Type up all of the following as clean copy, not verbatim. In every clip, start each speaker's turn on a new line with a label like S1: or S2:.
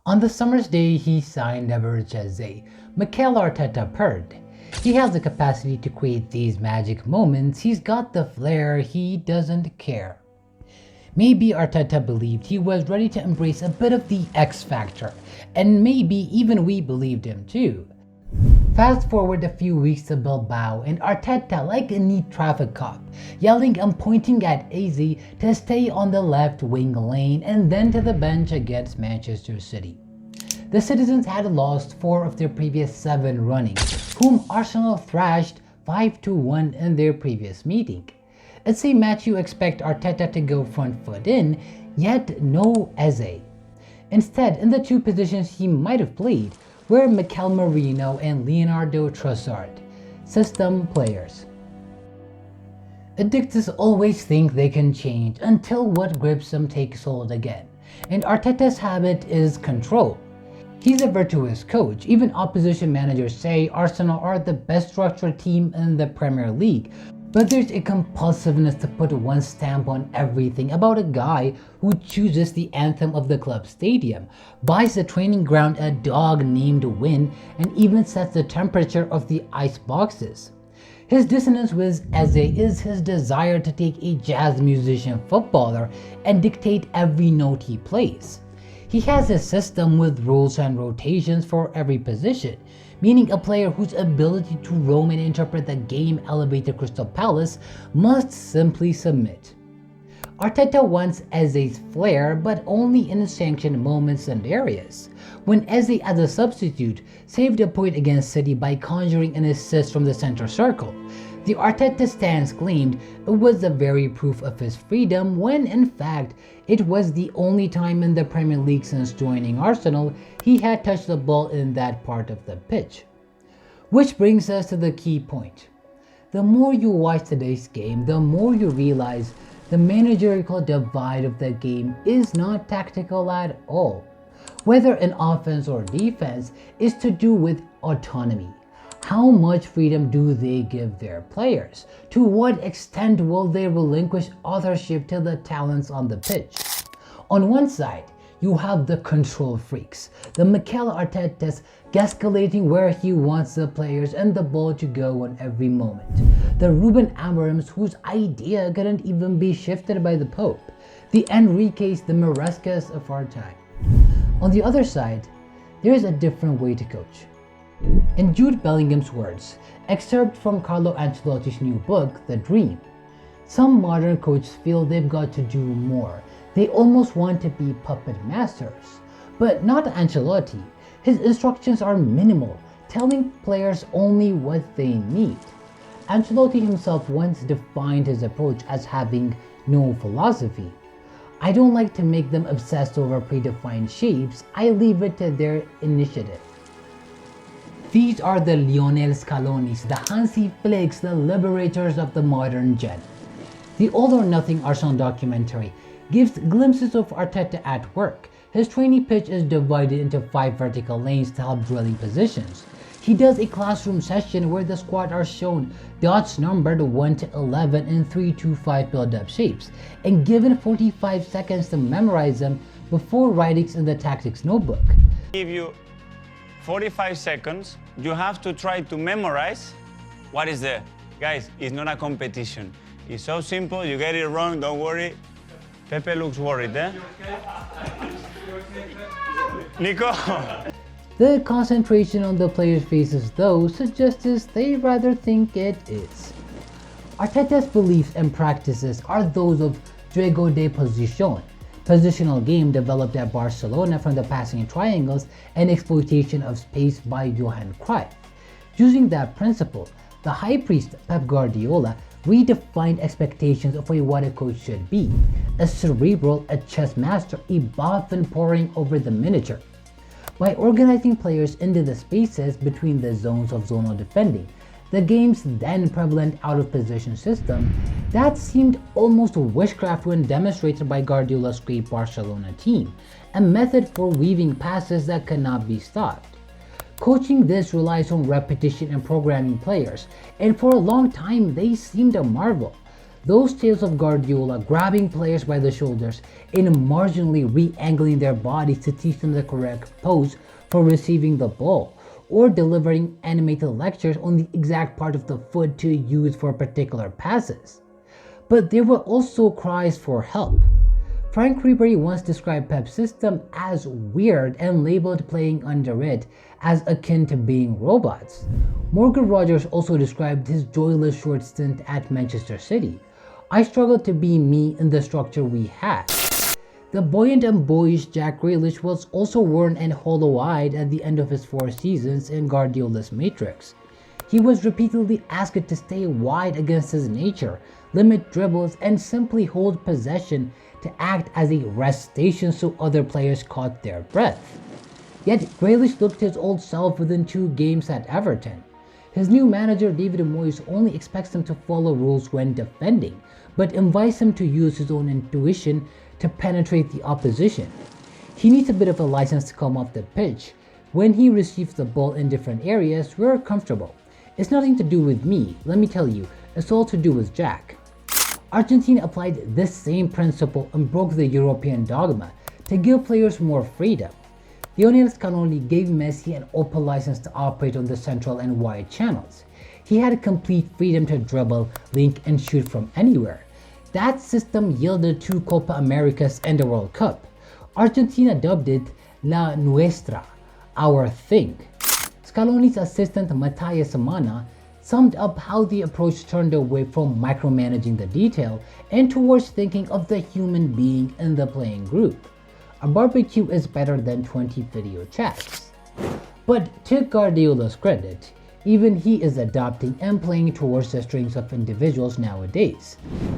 S1: On the summer's day, he signed Eberechi Eze. Mikel Arteta purred. He has the capacity to create these magic moments. He's got the flair. He doesn't care. Maybe Arteta believed he was ready to embrace a bit of the X factor, and maybe even we believed him too. Fast forward a few weeks to Bilbao, and Arteta, like a neat traffic cop, yelling and pointing at Eze to stay on the left wing lane and then to the bench against Manchester City. The citizens had lost 4 of their previous 7 running, whom Arsenal thrashed 5-1 in their previous meeting. It's a match you expect Arteta to go front foot in, yet no Eze. Instead, in the 2 positions he might have played were Mikel Merino and Leonardo Trossard, system players. Addicts always think they can change until what grips them takes hold again, and Arteta's habit is control. He's a virtuous coach. Even opposition managers say Arsenal are the best structured team in the Premier League, but there's a compulsiveness to put one stamp on everything about a guy who chooses the anthem of the club stadium, buys the training ground a dog named Win, and even sets the temperature of the ice boxes. His dissonance with Eze is his desire to take a jazz musician footballer and dictate every note he plays. He has a system with rules and rotations for every position, meaning a player whose ability to roam and interpret the game elevated Crystal Palace must simply submit. Arteta wants Eze's flair, but only in sanctioned moments and areas. When Eze as a substitute saved a point against City by conjuring an assist from the center circle, the Arteta stance claimed it was the very proof of his freedom, when in fact it was the only time in the Premier League since joining Arsenal he had touched the ball in that part of the pitch. Which brings us to the key point. The more you watch today's game, the more you realize the managerial divide of the game is not tactical at all. Whether in offense or defense is to do with autonomy. How much freedom do they give their players? To what extent will they relinquish authorship to the talents on the pitch? On one side, you have the control freaks, the Mikel Artetas gasculating where he wants the players and the ball to go on every moment, the Ruben Amorims whose idea couldn't even be shifted by the Pope, the Enriques, the Marescas of our time. On the other side, there is a different way to coach. In Jude Bellingham's words, excerpt from Carlo Ancelotti's new book, The Dream, some modern coaches feel they've got to do more. They almost want to be puppet masters. But not Ancelotti. His instructions are minimal, telling players only what they need. Ancelotti himself once defined his approach as having no philosophy. I don't like to make them obsessed over predefined shapes. I leave it to their initiative. These are the Lionel Scalonis, the Hansi Flicks, the liberators of the modern gen. The All or Nothing Arsenal documentary gives glimpses of Arteta at work. His training pitch is divided into 5 vertical lanes to help drilling positions. He does a classroom session where the squad are shown dots numbered 1 to 11 in 3-2-5 build-up shapes, and given 45 seconds to memorize them before writing in the tactics notebook.
S2: Give you 45 seconds, you have to try to memorize what is there. Guys, it's not a competition. It's so simple, you get it wrong, don't worry. Pepe looks worried, eh? Nico?
S1: The concentration on the players' faces, though, suggests they rather think it is. Arteta's beliefs and practices are those of juego de posición, positional game developed at Barcelona from the passing triangles and exploitation of space by Johan Cruyff. Using that principle, the high priest Pep Guardiola redefined expectations of what a coach should be: a cerebral, a chess master, a boffin poring over the miniature. By organizing players into the spaces between the zones of zonal defending, the game's then prevalent out-of-position system, that seemed almost witchcraft when demonstrated by Guardiola's great Barcelona team, a method for weaving passes that could not be stopped. Coaching this relies on repetition and programming players, and for a long time they seemed a marvel. Those tales of Guardiola grabbing players by the shoulders and marginally re-angling their bodies to teach them the correct pose for receiving the ball, or delivering animated lectures on the exact part of the foot to use for particular passes. But there were also cries for help. Frank Ribery once described Pep's system as weird and labeled playing under it as akin to being robots. Morgan Rogers also described his joyless short stint at Manchester City. I struggled to be me in the structure we had. The buoyant and boyish Jack Grealish was also worn and hollow-eyed at the end of his 4 seasons in Guardiola's Matrix. He was repeatedly asked to stay wide against his nature, limit dribbles, and simply hold possession to act as a rest station so other players caught their breath. Yet Grealish looked his old self within 2 games at Everton. His new manager David Moyes only expects him to follow rules when defending, but invites him to use his own intuition to penetrate the opposition. He needs a bit of a license to come off the pitch. When he receives the ball in different areas, we're comfortable. It's nothing to do with me, let me tell you, it's all to do with Jack. Argentina applied this same principle and broke the European dogma to give players more freedom. Lionel Scaloni gave Messi an open license to operate on the central and wide channels. He had complete freedom to dribble, link, and shoot from anywhere. That system yielded 2 Copa Americas and a World Cup. Argentina dubbed it La Nuestra, our thing. Scaloni's assistant Matias Mana summed up how the approach turned away from micromanaging the detail and towards thinking of the human being in the playing group. A barbecue is better than 20 video chats. But to Guardiola's credit, even he is adopting and playing towards the strengths of individuals nowadays.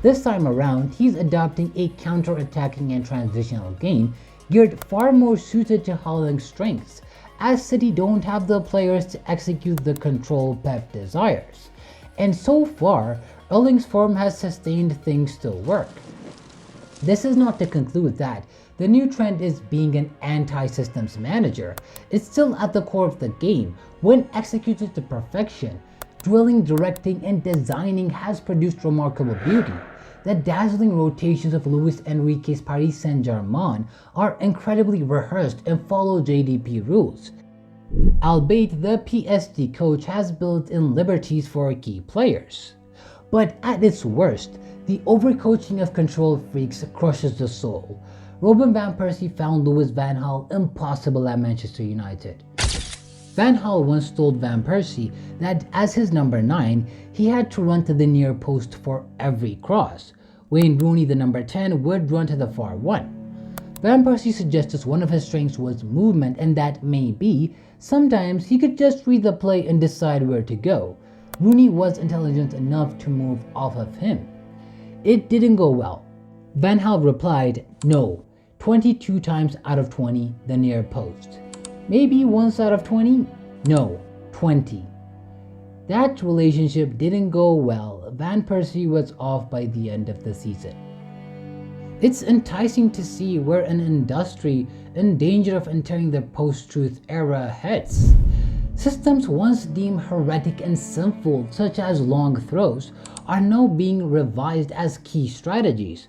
S1: This time around, he's adopting a counter-attacking and transitional game geared far more suited to Haaland's strengths, as City don't have the players to execute the control Pep desires. And so far, Erling's form has sustained things still work. This is not to conclude that the new trend is being an anti-systems manager. It's still at the core of the game. When executed to perfection, drilling, directing, and designing has produced remarkable beauty. The dazzling rotations of Luis Enrique's Paris Saint-Germain are incredibly rehearsed and follow JDP rules. Albeit the PSG coach has built in liberties for key players. But at its worst, the overcoaching of control freaks crushes the soul. Robin van Persie found Louis van Gaal impossible at Manchester United. Van Gaal once told Van Persie that as his number 9, he had to run to the near post for every cross. Wayne Rooney, the number 10, would run to the far one. Van Persie suggested one of his strengths was movement and that maybe, sometimes he could just read the play and decide where to go. Rooney was intelligent enough to move off of him. It didn't go well. Van Gaal replied, no, 22 times out of 20 the near post. Maybe once out of 20? No, 20. That relationship didn't go well. Van Persie was off by the end of the season. It's enticing to see where an industry in danger of entering the post-truth era heads. Systems once deemed heretic and sinful, such as long throws, are now being revised as key strategies,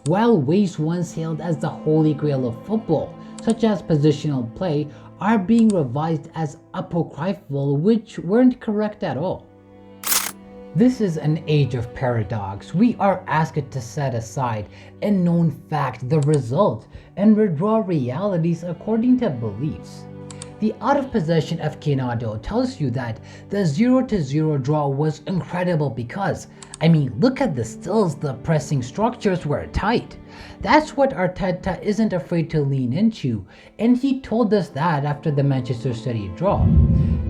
S1: while ways once hailed as the holy grail of football, such as positional play, are being revised as apocryphal, which weren't correct at all. This is an age of paradox. We are asked to set aside a known fact, the result, and redraw realities according to beliefs. The out of possession of Kenado tells you that the 0-0 draw was incredible because, look at the stills, the pressing structures were tight. That's what Arteta isn't afraid to lean into, and he told us that after the Manchester City draw.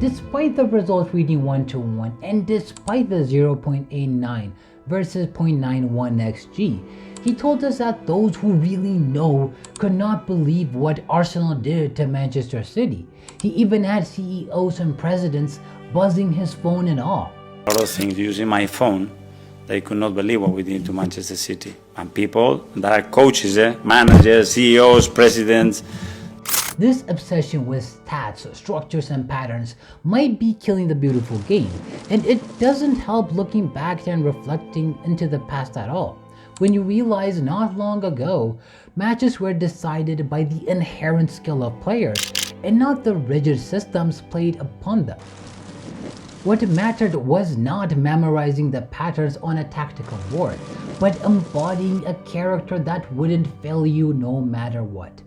S1: Despite the result reading 1-1 and despite the 0.89 versus 0.91 XG, he told us that those who really know could not believe what Arsenal did to Manchester City. He even had CEOs and presidents buzzing his phone and all.
S2: A lot of things using my phone, they could not believe what we did to Manchester City. And people that are coaches, managers, CEOs, presidents.
S1: This obsession with stats, structures, and patterns might be killing the beautiful game, and it doesn't help looking back and reflecting into the past at all, when you realize not long ago, matches were decided by the inherent skill of players and not the rigid systems played upon them. What mattered was not memorizing the patterns on a tactical board, but embodying a character that wouldn't fail you no matter what.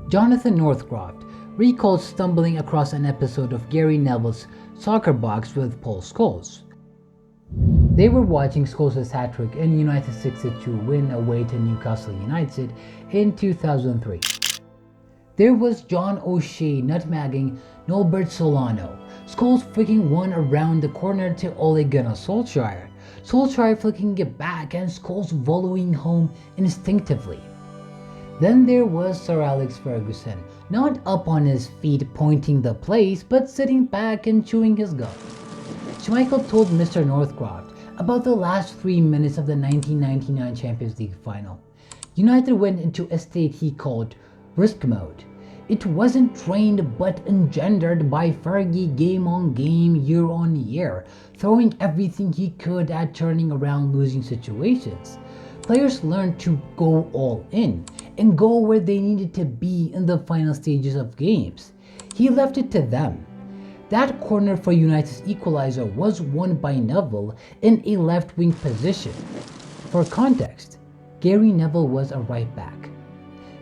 S1: Jonathan Northcroft recalls stumbling across an episode of Gary Neville's Soccer Box with Paul Scholes. They were watching Scholes' hat-trick in United's 6-2 win away to Newcastle United in 2003. There was John O'Shea nutmegging Norbert Solano, Scholes flicking one around the corner to Ole Gunnar Solskjaer, Solskjaer flicking it back and Scholes volleying home instinctively. Then there was Sir Alex Ferguson, not up on his feet pointing the plays, but sitting back and chewing his gum. Schmeichel told Mr. Northcroft about the last 3 minutes of the 1999 Champions League final. United went into a state he called risk mode. It wasn't trained but engendered by Fergie game on game, year on year, throwing everything he could at turning around losing situations. Players learned to go all in and go where they needed to be in the final stages of games. He left it to them. That corner for United's equalizer was won by Neville in a left-wing position. For context, Gary Neville was a right back.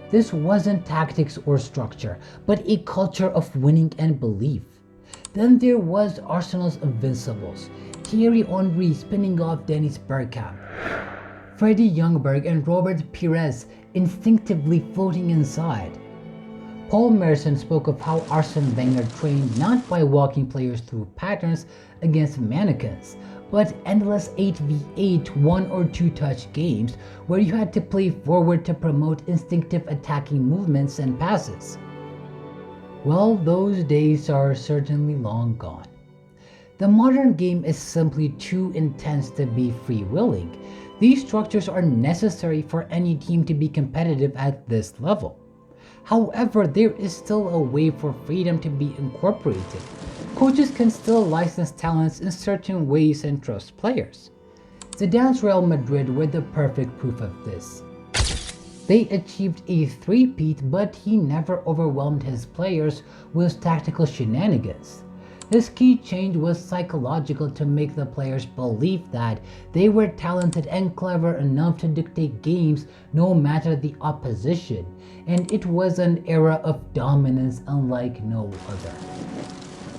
S1: This wasn't tactics or structure, but a culture of winning and belief. Then there was Arsenal's Invincibles, Thierry Henry spinning off Dennis Bergkamp, Freddie Ljungberg and Robert Pires instinctively floating inside. Paul Merson spoke of how Arsene Wenger trained not by walking players through patterns against mannequins, but endless 8v8 1 or 2 touch games where you had to play forward to promote instinctive attacking movements and passes. Well, those days are certainly long gone. The modern game is simply too intense to be free-willing. These structures are necessary for any team to be competitive at this level. However, there is still a way for freedom to be incorporated. Coaches can still license talents in certain ways and trust players. Zidane's Real Madrid were the perfect proof of this. They achieved a three-peat, but he never overwhelmed his players with tactical shenanigans. His key change was psychological to make the players believe that they were talented and clever enough to dictate games no matter the opposition, and it was an era of dominance unlike no other.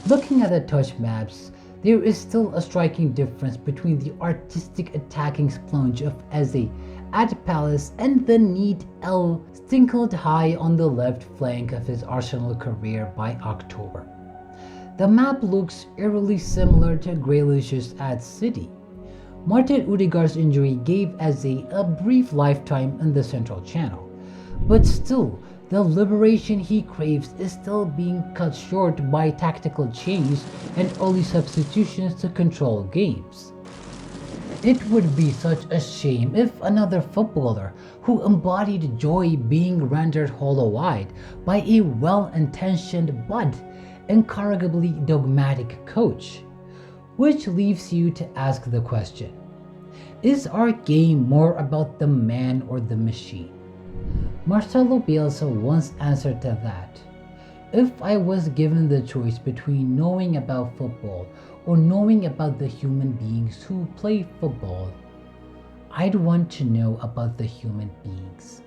S1: Looking at the touch maps, there is still a striking difference between the artistic attacking splurge of Eze at Palace and the neat L stinkled high on the left flank of his Arsenal career by October. The map looks eerily similar to Grealish's at City. Martin Odegaard's injury gave Eze a brief lifetime in the central channel, but still, the liberation he craves is still being cut short by tactical change and early substitutions to control games. It would be such a shame if another footballer who embodied joy being rendered hollow-eyed by a well-intentioned but incorrigibly dogmatic coach. Which leaves you to ask the question, is our game more about the man or the machine? Marcelo Bielsa once answered to that, "If I was given the choice between knowing about football or knowing about the human beings who play football, I'd want to know about the human beings."